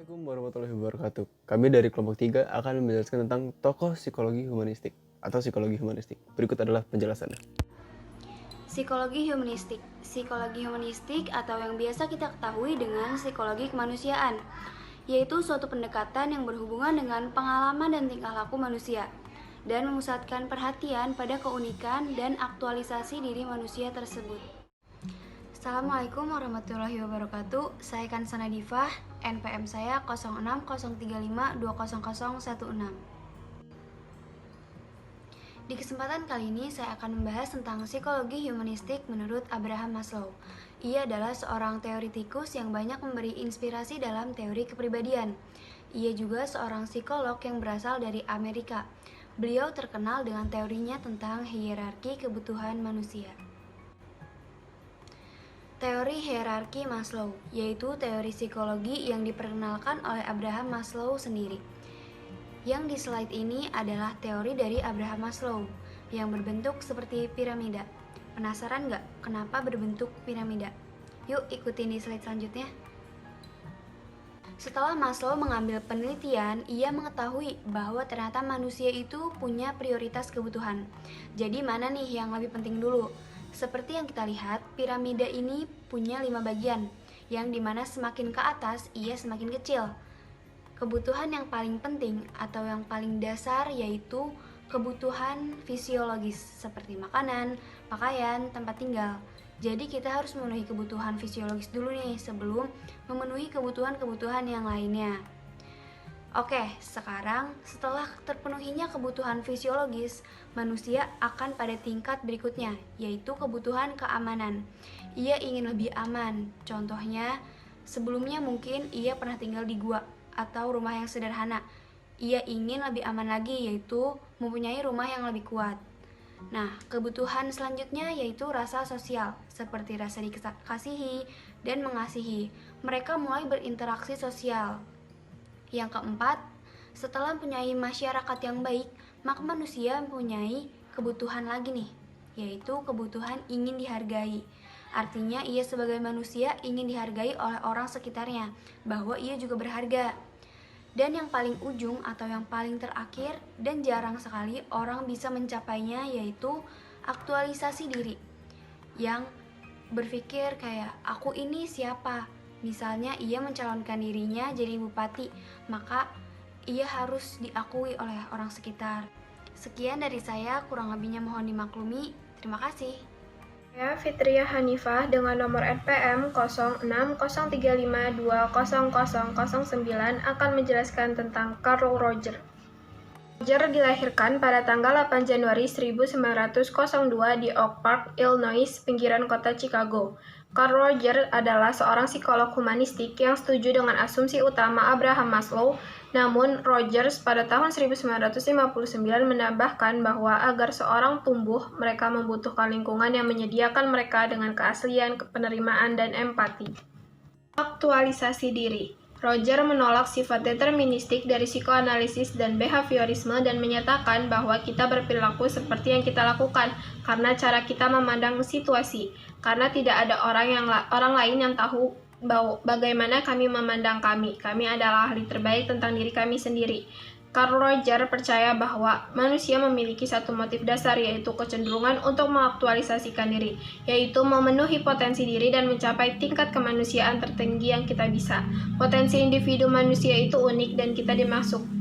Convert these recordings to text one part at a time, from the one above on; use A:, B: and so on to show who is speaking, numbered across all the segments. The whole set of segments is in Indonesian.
A: Assalamualaikum warahmatullahi wabarakatuh. Kami dari kelompok 3 akan menjelaskan tentang tokoh psikologi humanistik atau psikologi humanistik. Berikut adalah penjelasannya.
B: Psikologi humanistik. Psikologi humanistik atau yang biasa kita ketahui dengan psikologi kemanusiaan, yaitu suatu pendekatan yang berhubungan dengan pengalaman dan tingkah laku manusia dan memusatkan perhatian pada keunikan dan aktualisasi diri manusia tersebut. Assalamualaikum warahmatullahi wabarakatuh. Saya Kansana Divah, NPM saya 0603520016. Di kesempatan kali ini saya akan membahas tentang psikologi humanistik menurut Abraham Maslow. Ia adalah seorang teoritikus yang banyak memberi inspirasi dalam teori kepribadian. Ia juga seorang psikolog yang berasal dari Amerika. Beliau terkenal dengan teorinya tentang hierarki kebutuhan manusia. Teori hierarki Maslow, yaitu teori psikologi yang diperkenalkan oleh Abraham Maslow sendiri. Yang di slide ini adalah teori dari Abraham Maslow yang berbentuk seperti piramida. Penasaran nggak kenapa berbentuk piramida? Yuk ikutin di slide selanjutnya. Setelah Maslow mengambil penelitian, ia mengetahui bahwa ternyata manusia itu punya prioritas kebutuhan. Jadi mana nih yang lebih penting dulu? Seperti yang kita lihat, piramida ini punya 5 bagian, yang dimana semakin ke atas ia semakin kecil. Kebutuhan yang paling penting atau yang paling dasar yaitu kebutuhan fisiologis seperti makanan, pakaian, tempat tinggal. Jadi kita harus memenuhi kebutuhan fisiologis dulu nih sebelum memenuhi kebutuhan-kebutuhan yang lainnya. Oke, sekarang setelah terpenuhinya kebutuhan fisiologis, manusia akan pada tingkat berikutnya, yaitu kebutuhan keamanan. Ia ingin lebih aman. Contohnya, sebelumnya mungkin ia pernah tinggal di gua atau rumah yang sederhana. Ia ingin lebih aman lagi, yaitu mempunyai rumah yang lebih kuat. Nah, kebutuhan selanjutnya yaitu rasa sosial, seperti rasa dikasihi dan mengasihi. Mereka mulai berinteraksi sosial. Yang keempat, setelah mempunyai masyarakat yang baik, maka manusia mempunyai kebutuhan lagi nih, yaitu kebutuhan ingin dihargai. Artinya ia sebagai manusia ingin dihargai oleh orang sekitarnya, bahwa ia juga berharga. Dan yang paling ujung atau yang paling terakhir dan jarang sekali orang bisa mencapainya yaitu aktualisasi diri. Yang berpikir kayak aku ini siapa? Misalnya ia mencalonkan dirinya jadi bupati, maka ia harus diakui oleh orang sekitar. Sekian dari saya, kurang lebihnya mohon dimaklumi. Terima kasih.
C: Saya Fitria Hanifah dengan nomor NPM 0603520009 akan menjelaskan tentang Carl Roger. Roger dilahirkan pada tanggal 8 Januari 1902 di Oak Park, Illinois, pinggiran kota Chicago. Carl Roger adalah seorang psikolog humanistik yang setuju dengan asumsi utama Abraham Maslow. Namun, Rogers pada tahun 1959 menambahkan bahwa agar seorang tumbuh, mereka membutuhkan lingkungan yang menyediakan mereka dengan keaslian, penerimaan, dan empati. Aktualisasi diri. Roger menolak sifat deterministik dari psikoanalisis dan behaviorisme dan menyatakan bahwa kita berperilaku seperti yang kita lakukan karena cara kita memandang situasi, karena tidak ada orang lain yang tahu bagaimana kami memandang kami. Kami adalah ahli terbaik tentang diri kami sendiri. Carl Roger percaya bahwa manusia memiliki satu motif dasar, yaitu kecenderungan untuk mengaktualisasikan diri, yaitu memenuhi potensi diri dan mencapai tingkat kemanusiaan tertinggi yang kita bisa. Potensi individu manusia itu unik dan kita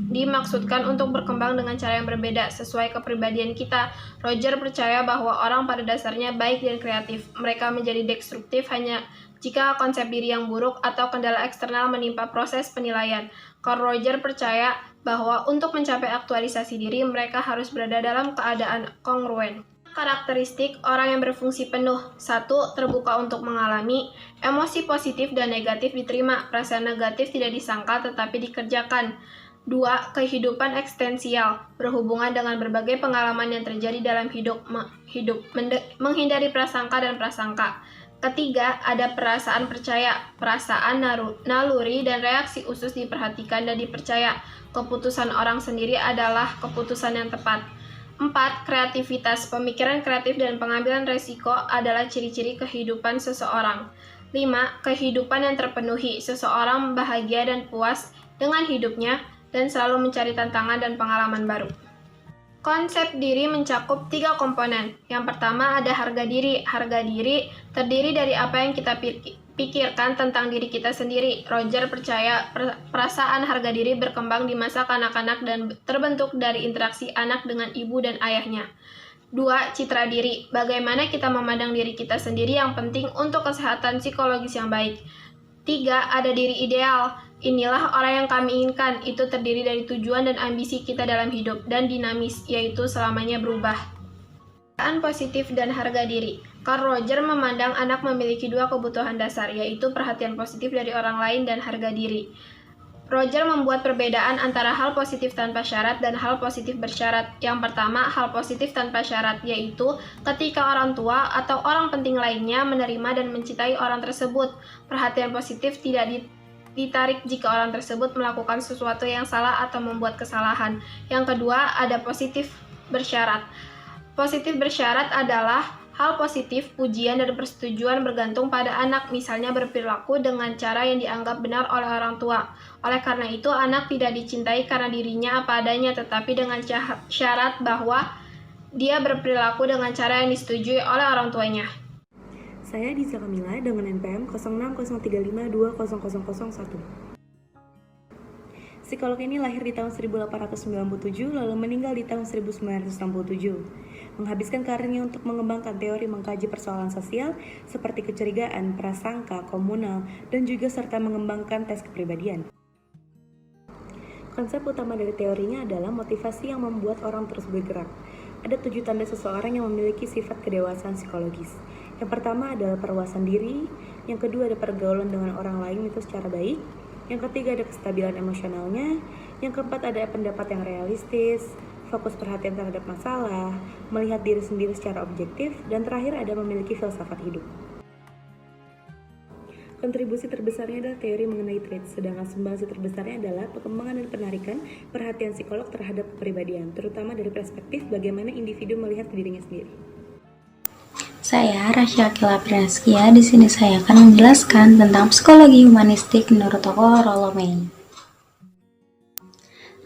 C: dimaksudkan untuk berkembang dengan cara yang berbeda sesuai kepribadian kita. Roger percaya bahwa orang pada dasarnya baik dan kreatif. Mereka menjadi destruktif hanya jika konsep diri yang buruk atau kendala eksternal menimpa proses penilaian. Carl Roger percaya bahwa untuk mencapai aktualisasi diri, mereka harus berada dalam keadaan kongruen. Karakteristik orang yang berfungsi penuh. 1. Terbuka untuk mengalami. Emosi positif dan negatif diterima. Perasaan negatif tidak disangkal tetapi dikerjakan. 2. Kehidupan eksistensial. Berhubungan dengan berbagai pengalaman yang terjadi dalam hidup. Menghindari prasangka dan prasangka. Ketiga, ada perasaan percaya. Perasaan, naluri, dan reaksi usus diperhatikan dan dipercaya. Keputusan orang sendiri adalah keputusan yang tepat. 4. Kreativitas. Pemikiran kreatif dan pengambilan resiko adalah ciri-ciri kehidupan seseorang. 5. Kehidupan yang terpenuhi. Seseorang bahagia dan puas dengan hidupnya dan selalu mencari tantangan dan pengalaman baru. Konsep diri mencakup 3 komponen. Yang pertama ada harga diri. Harga diri terdiri dari apa yang kita pikirkan tentang diri kita sendiri. Roger percaya perasaan harga diri berkembang di masa kanak-kanak dan terbentuk dari interaksi anak dengan ibu dan ayahnya. 2. Citra diri. Bagaimana kita memandang diri kita sendiri yang penting untuk kesehatan psikologis yang baik. 3. Ada diri ideal. Inilah orang yang kami inginkan. Itu terdiri dari tujuan dan ambisi kita dalam hidup dan dinamis, yaitu selamanya berubah. Perasaan positif dan harga diri. Carl Roger memandang anak memiliki 2 kebutuhan dasar, yaitu perhatian positif dari orang lain dan harga diri. Roger membuat perbedaan antara hal positif tanpa syarat dan hal positif bersyarat. Yang pertama, hal positif tanpa syarat, yaitu ketika orang tua atau orang penting lainnya menerima dan mencintai orang tersebut. Perhatian positif tidak ditarik jika orang tersebut melakukan sesuatu yang salah atau membuat kesalahan. Yang kedua, ada positif bersyarat. Positif bersyarat adalah hal positif, pujian, dan persetujuan bergantung pada anak, misalnya berperilaku dengan cara yang dianggap benar oleh orang tua. Oleh karena itu, anak tidak dicintai karena dirinya apa adanya, tetapi dengan syarat bahwa dia berperilaku dengan cara yang disetujui oleh orang tuanya.
D: Saya Diza Kamila dengan NPM 0603520001. Psikolog ini lahir di tahun 1897 lalu meninggal di tahun 1967. Menghabiskan karirnya untuk mengembangkan teori mengkaji persoalan sosial seperti kecurigaan, prasangka, komunal, dan juga serta mengembangkan tes kepribadian. Konsep utama dari teorinya adalah motivasi yang membuat orang terus bergerak. Ada 7 tanda seseorang yang memiliki sifat kedewasaan psikologis. Yang pertama adalah perluasan diri, yang kedua ada pergaulan dengan orang lain itu secara baik, yang ketiga ada kestabilan emosionalnya, yang keempat ada pendapat yang realistis, fokus perhatian terhadap masalah, melihat diri sendiri secara objektif, dan terakhir ada memiliki filsafat hidup. Kontribusi terbesarnya adalah teori mengenai traits, sedangkan sumbangsi terbesarnya adalah pengembangan dan penarikan perhatian psikolog terhadap kepribadian, terutama dari perspektif bagaimana individu melihat dirinya sendiri.
E: Saya Rasya Kilapraskia. Di sini saya akan menjelaskan tentang psikologi humanistik menurut tokoh Rollo May.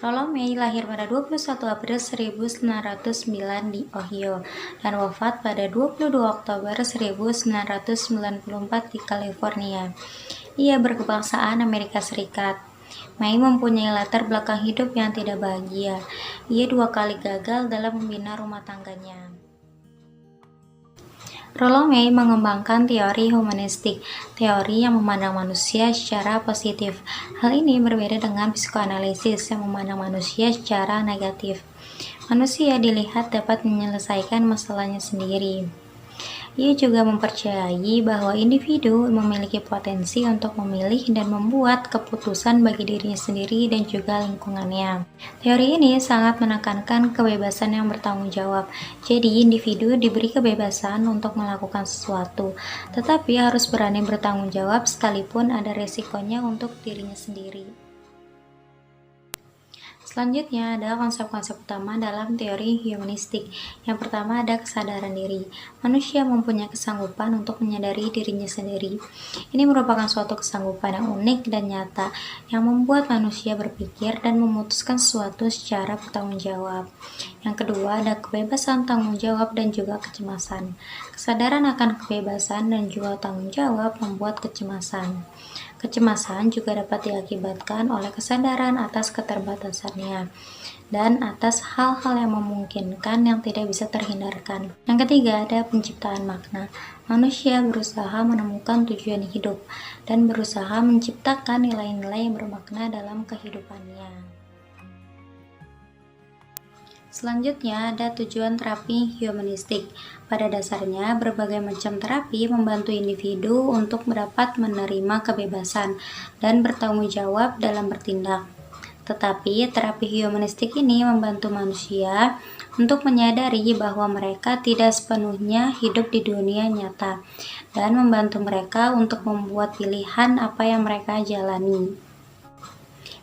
E: Rollo May lahir pada 21 April 1909 di Ohio dan wafat pada 22 Oktober 1994 di California. Ia berkebangsaan Amerika Serikat. May mempunyai latar belakang hidup yang tidak bahagia. Ia 2 kali gagal dalam membina rumah tangganya. Rollo May mengembangkan teori humanistik, teori yang memandang manusia secara positif. Hal ini berbeda dengan psikoanalisis yang memandang manusia secara negatif. Manusia dilihat dapat menyelesaikan masalahnya sendiri. Ia juga mempercayai bahwa individu memiliki potensi untuk memilih dan membuat keputusan bagi dirinya sendiri dan juga lingkungannya. Teori ini sangat menekankan kebebasan yang bertanggung jawab. Jadi, individu diberi kebebasan untuk melakukan sesuatu, tetapi harus berani bertanggung jawab sekalipun ada resikonya untuk dirinya sendiri. Selanjutnya ada konsep-konsep utama dalam teori humanistik. Yang pertama ada kesadaran diri. Manusia mempunyai kesanggupan untuk menyadari dirinya sendiri. Ini merupakan suatu kesanggupan yang unik dan nyata yang membuat manusia berpikir dan memutuskan sesuatu secara bertanggung jawab. Yang kedua ada kebebasan tanggung jawab dan juga kecemasan. Kesadaran akan kebebasan dan juga tanggung jawab membuat kecemasan. Kecemasan juga dapat diakibatkan oleh kesadaran atas keterbatasannya dan atas hal-hal yang memungkinkan yang tidak bisa terhindarkan. Yang ketiga ada penciptaan makna. Manusia berusaha menemukan tujuan hidup dan berusaha menciptakan nilai-nilai yang bermakna dalam kehidupannya. Selanjutnya ada tujuan terapi humanistik. Pada dasarnya, berbagai macam terapi membantu individu untuk dapat menerima kebebasan dan bertanggung jawab dalam bertindak. Tetapi, terapi humanistik ini membantu manusia untuk menyadari bahwa mereka tidak sepenuhnya hidup di dunia nyata dan membantu mereka untuk membuat pilihan apa yang mereka jalani.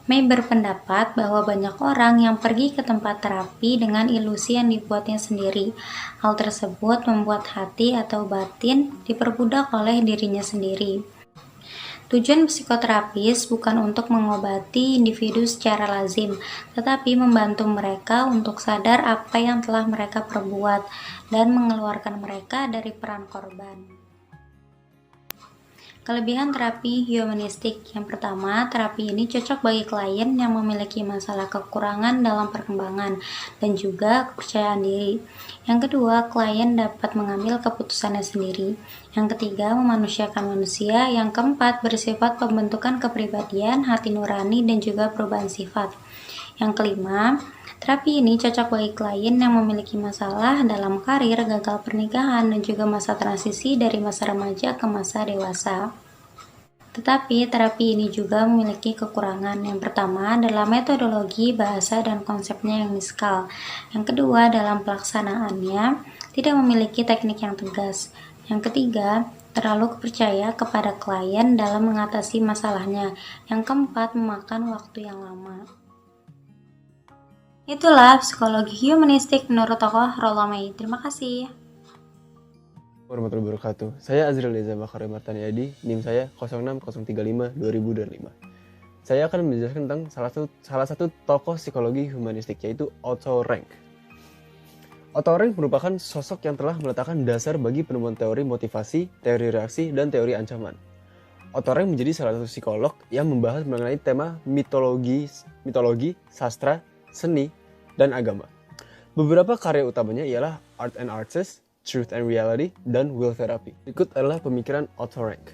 E: May berpendapat bahwa banyak orang yang pergi ke tempat terapi dengan ilusi yang dibuatnya sendiri. Hal tersebut membuat hati atau batin diperbudak oleh dirinya sendiri. Tujuan psikoterapis bukan untuk mengobati individu secara lazim, tetapi membantu mereka untuk sadar apa yang telah mereka perbuat dan mengeluarkan mereka dari peran korban. Kelebihan terapi humanistik. Yang pertama, terapi ini cocok bagi klien yang memiliki masalah kekurangan dalam perkembangan dan juga kepercayaan diri. Yang kedua, klien dapat mengambil keputusannya sendiri. Yang ketiga, memanusiakan manusia. Yang keempat, bersifat pembentukan kepribadian, hati nurani, dan juga perubahan sifat. Yang kelima, terapi ini cocok bagi klien yang memiliki masalah dalam karir, gagal pernikahan, dan juga masa transisi dari masa remaja ke masa dewasa. Tetapi terapi ini juga memiliki kekurangan. Yang pertama adalah metodologi, bahasa, dan konsepnya yang niskal. Yang kedua, dalam pelaksanaannya tidak memiliki teknik yang tegas. Yang ketiga, terlalu percaya kepada klien dalam mengatasi masalahnya. Yang keempat, memakan waktu yang lama. Itulah psikologi humanistik menurut tokoh Rollo May. Terima kasih.
A: Warahmatullahi wabarakatuh. Saya Azril Reza Makarim Martaniadi, NIM saya 06035-2025. Saya akan menjelaskan tentang salah satu tokoh psikologi humanistik, yaitu Otto Rank. Otto Rank merupakan sosok yang telah meletakkan dasar bagi penemuan teori motivasi, teori reaksi, dan teori ancaman. Otto Rank menjadi salah satu psikolog yang membahas mengenai tema mitologi, sastra, seni, dan agama. Beberapa karya utamanya ialah Art and Artists, Truth and Reality, dan Will Therapy. Berikut adalah pemikiran Otto Rank.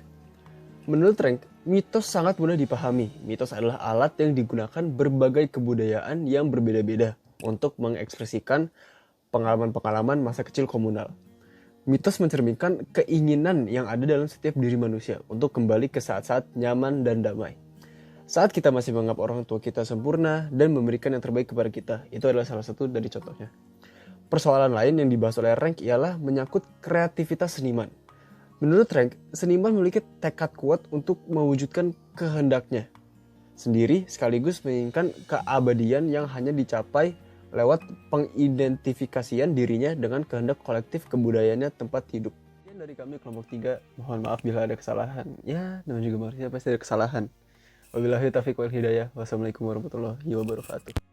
A: Menurut Rank, mitos sangat mudah dipahami. Mitos adalah alat yang digunakan berbagai kebudayaan yang berbeda-beda untuk mengekspresikan pengalaman-pengalaman masa kecil komunal. Mitos mencerminkan keinginan yang ada dalam setiap diri manusia untuk kembali ke saat-saat nyaman dan damai. Saat kita masih menganggap orang tua kita sempurna dan memberikan yang terbaik kepada kita, itu adalah salah satu dari contohnya. Persoalan lain yang dibahas oleh Rank ialah menyangkut kreativitas seniman. Menurut Rank, seniman memiliki tekad kuat untuk mewujudkan kehendaknya sendiri sekaligus menginginkan keabadian yang hanya dicapai lewat pengidentifikasian dirinya dengan kehendak kolektif kebudayaannya tempat hidup. Sekian dari kami kelompok 3, mohon maaf bila ada kesalahan. Ya, namanya juga manusia pasti ada kesalahan. Wabillahi taufiq wal hidayah. Wassalamualaikum warahmatullahi wabarakatuh.